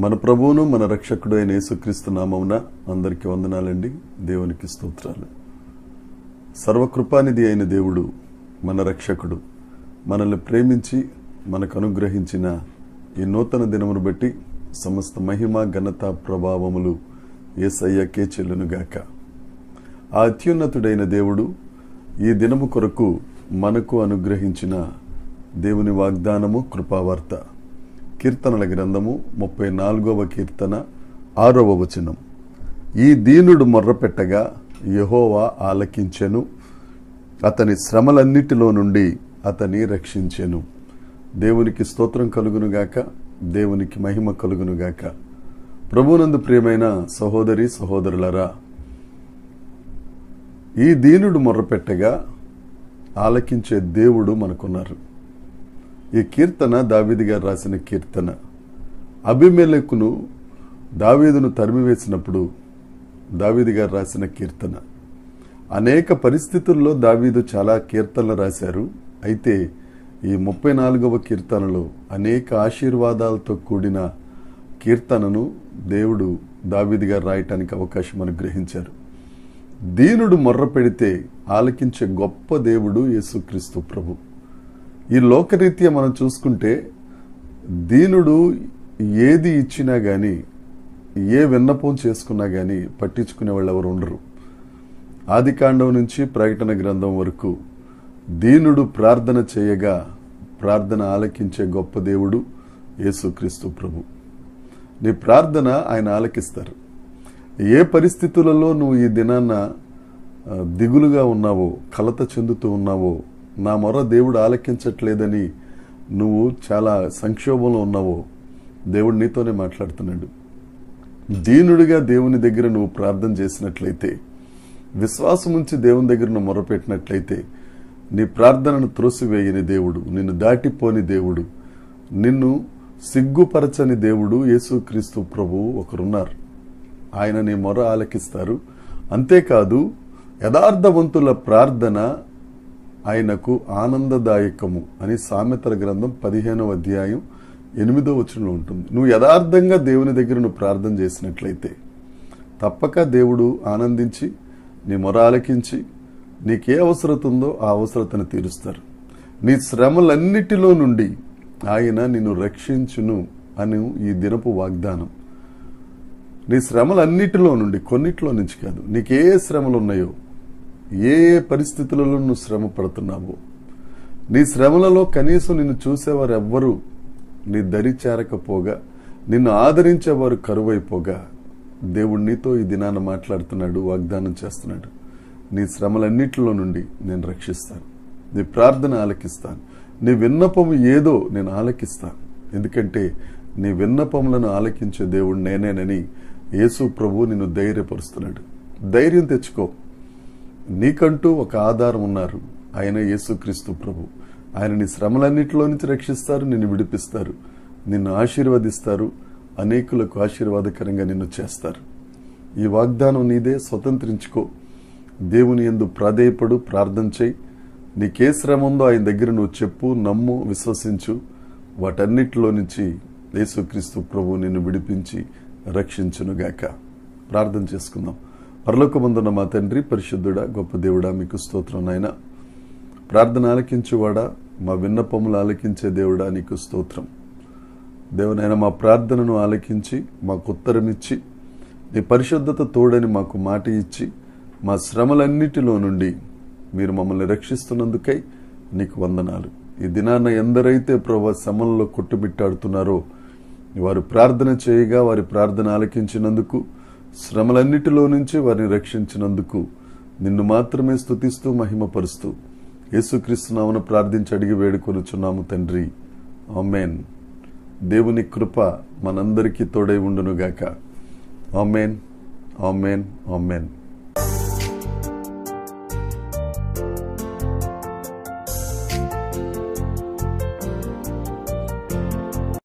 మన ప్రభువును మన రక్షకుడు అయిన యేసుక్రీస్తు నామమున అందరికీ వందనాలండి. దేవునికి స్తోత్రాలు. సర్వకృపానిధి అయిన దేవుడు, మన రక్షకుడు, మనల్ని ప్రేమించి మనకు అనుగ్రహించిన ఈ నూతన దినమును బట్టి సమస్త మహిమ ఘనత ప్రభావములు యేసయ్యకే చెల్లునుగాక. ఆ అత్యున్నతుడైన దేవుడు ఈ దినము కొరకు మనకు అనుగ్రహించిన దేవుని వాగ్దానము కృపావార్త. కీర్తనల గ్రంథము 34వ కీర్తన 6వ వచనం. ఈ దీనుడు మొర్రపెట్టగా యెహోవా ఆలకించెను, అతని శ్రమలన్నిటిలో నుండి అతని రక్షించెను. దేవునికి స్తోత్రం కలుగునుగాక, దేవునికి మహిమ కలుగునుగాక. ప్రభునందు ప్రియమైన సహోదరి సహోదరులరా, ఈ దీనుడు మొర్రపెట్టగా ఆలకించే దేవుడు మనకున్నారు. ఈ కీర్తన దావీదు గారు రాసిన కీర్తన. అబీమెలెకును దావీదును తరిమివేసినప్పుడు దావీదు గారు రాసిన కీర్తన. అనేక పరిస్థితుల్లో దావీదు చాలా కీర్తనలు రాశారు. అయితే ఈ 34వ కీర్తనలో అనేక ఆశీర్వాదాలతో కూడిన కీర్తనను దేవుడు దావీదు గారు రాయటానికి అవకాశం అనుగ్రహించారు. దీనుడు మొర్ర పెడితే ఆలకించే గొప్ప దేవుడు యేసుక్రీస్తు ప్రభు. ఈ లోకరీత్యా మనం చూసుకుంటే దీనుడు ఏది ఇచ్చినా గాని, ఏ విన్నపం చేసుకున్నా గాని పట్టించుకునే వాళ్ళు ఎవరు ఉండరు. ఆదికాండం నుంచి ప్రకటన గ్రంథం వరకు దీనుడు ప్రార్థన చేయగా ప్రార్థన ఆలకించే గొప్ప దేవుడు యేసుక్రీస్తు ప్రభు. నీ ప్రార్థన ఆయన ఆలకిస్తారు. ఏ పరిస్థితులలో నువ్వు ఈ దినాన్న దిగులుగా ఉన్నావో, కలత చెందుతూ ఉన్నావో, నా మొర దేవుడు ఆలకించట్లేదని నువ్వు చాలా సంక్షోభంలో ఉన్నావో, దేవుడు నీతోనే మాట్లాడుతున్నాడు. దీనుడిగా దేవుని దగ్గర నువ్వు ప్రార్థన చేసినట్లయితే, విశ్వాసం ఉంచి దేవుని దగ్గర నువ్వు మొరపెట్టినట్లయితే, నీ ప్రార్థనను త్రోసివేయని దేవుడు, నిన్ను దాటిపోని దేవుడు, నిన్ను సిగ్గుపరచని దేవుడు యేసుక్రీస్తు ప్రభువు ఒకరున్నారు. ఆయన నీ మొర ఆలకిస్తారు. అంతేకాదు, యథార్థవంతుల ప్రార్థన ఆయనకు ఆనందదాయకము అని సామెతల గ్రంథం 15వ అధ్యాయం 8వ వచనంలో ఉంటుంది. నువ్వు యథార్థంగా దేవుని దగ్గర నువ్వు ప్రార్థన చేసినట్లయితే తప్పక దేవుడు ఆనందించి నీ మొర ఆలకించి నీకే అవసరత ఉందో ఆ అవసరతను తీరుస్తారు. నీ శ్రమలన్నిటిలో నుండి ఆయన నిన్ను రక్షించును అని ఈ దినపు వాగ్దానం. నీ శ్రమలన్నిటిలో నుండి, కొన్నిట్లో నుంచి కాదు, నీకే శ్రమలు ఉన్నాయో, ఏ పరిస్థితులలో నువ్వు శ్రమ పడుతున్నావో, నీ శ్రమలలో కనీసం నిన్ను చూసేవారు ఎవ్వరూ నీ దరి చేరకపోగా, నిన్ను ఆదరించేవారు కరువైపోగా, దేవుడు నీతో ఈ దినాన మాట్లాడుతున్నాడు, వాగ్దానం చేస్తున్నాడు. నీ శ్రమలన్నిటిలో నుండి నేను రక్షిస్తాను, నీ ప్రార్థన ఆలకిస్తాను, నీ విన్నపము ఏదో నేను ఆలకిస్తాను. ఎందుకంటే నీ విన్నపములను ఆలకించే దేవుడు నేనేనని యేసు ప్రభు నిన్ను ధైర్యపరుస్తున్నాడు. ధైర్యం తెచ్చుకో. నీకంటూ ఒక ఆధారం ఉన్నారు, ఆయన యేసుక్రీస్తు ప్రభు. ఆయన నీ శ్రమలన్నిటిలో నుంచి రక్షిస్తారు, నిన్ను విడిపిస్తారు, నిన్ను ఆశీర్వదిస్తారు, అనేకులకు ఆశీర్వాదకరంగా నిన్ను చేస్తారు. ఈ వాగ్దానం నీదే, స్వతంత్రించుకో. దేవుని యందు ప్రాధేయపడు, ప్రార్థన చేయి. నీకే శ్రమ ఉందో ఆయన దగ్గర నువ్వు చెప్పు, నమ్ము, విశ్వసించు. వాటన్నిటిలో నుంచి యేసుక్రీస్తు ప్రభు నిన్ను విడిపించి రక్షించునుగాక. ప్రార్థన చేసుకుందాం. పరలోకమందున్న మా తండ్రి, పరిశుద్ధుడా, గొప్ప దేవుడా, మీకు స్తోత్రం నాయన. ప్రార్థన ఆలకించువాడా, మా విన్నపములు ఆలకించే దేవుడా, నీకు స్తోత్రం. దేవునైనా మా ప్రార్థనను ఆలకించి మాకు ఉత్తరం ఇచ్చి, నీ పరిశుద్ధత తోడని మాకు మాట ఇచ్చి, మా శ్రమలన్నిటిలో నుండి మీరు మమ్మల్ని రక్షిస్తున్నందుకై నీకు వందనాలు. ఈ దినాన్న ఎందరైతే ప్రభు శ్రమల్లో కొట్టుమిట్టాడుతున్నారో వారు ప్రార్థన చేయగా వారి ప్రార్థన ఆలకించినందుకు, శ్రమలన్నిటిలో నుంచి వారిని రక్షించినందుకు నిన్ను మాత్రమే స్తుతిస్తూ మహిమపరుస్తూ యేసుక్రీస్తు నామమున ప్రార్థించి అడిగి వేడుకొనుచున్నాము తండ్రి. ఆమేన్. దేవుని కృప మనందరికీ తోడై ఉండునుగాక. ఆమేన్, ఆమేన్, ఆమేన్.